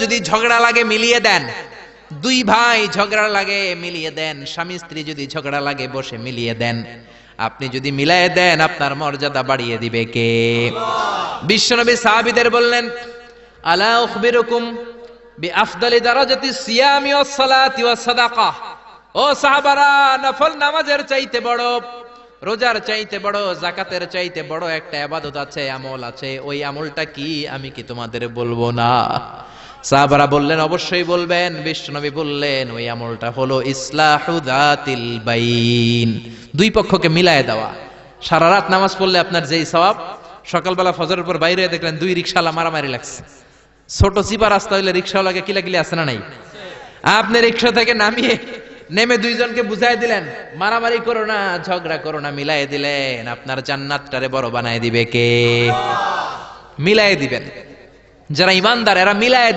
যদি ঝগড়া লাগে মিলিয়ে দেন, দুই ভাই ঝগড়া লাগে মিলিয়ে দেন, স্বামী স্ত্রী যদি ঝগড়া লাগে বসে মিলিয়ে দেন। আপনি যদি মিলায়ে দেন আপনার মর্যাদা বাড়িয়ে দিবে কে? বিশ্বনবী সাহাবীদের বললেন, আলা উখবিরুকুম বিআফদালি দারাজাতি সিয়ামি ওয়াস সালাতি ওয়াস সাদাকাহ। ও সাহাবারা, নফল নামাজের চাইতে বড়, রোজার চাইতে বড়, যাকাতের চাইতে বড় একটা ইবাদত আছে, আমল আছে। ওই আমলটা কি আমি কি তোমাদের বলবো না? সাহাবারা বললেন অবশ্যই বলবেন। বিশ্বনবী বললেন ওই আমলটা হলো ইসলাহু যাতিল বাইন, দুই পক্ষকে মিলায়ে দেওয়া। সারা রাত নামাজ পড়লে আপনার যেই সওয়াব, সকালবেলা ফজরের পর বাইরে দেখলেন দুই রিকশাওয়ালা মারামারি লাগছে। ছোট চিপা রাস্তা হইলে রিকশাওয়ালাকে কিলাকিলি আছে না নাই? আপনি রিকশা থেকে নেমে দুইজনকে বুঝাই দিলেন মারামারি করো না, ঝগড়া করো না, মিলাই দিলেন। আপনার জান্নাতটারে বড় বানায় দিবে কে? মিলাই দিবেন। যারা ইমানদার এরা মিলায়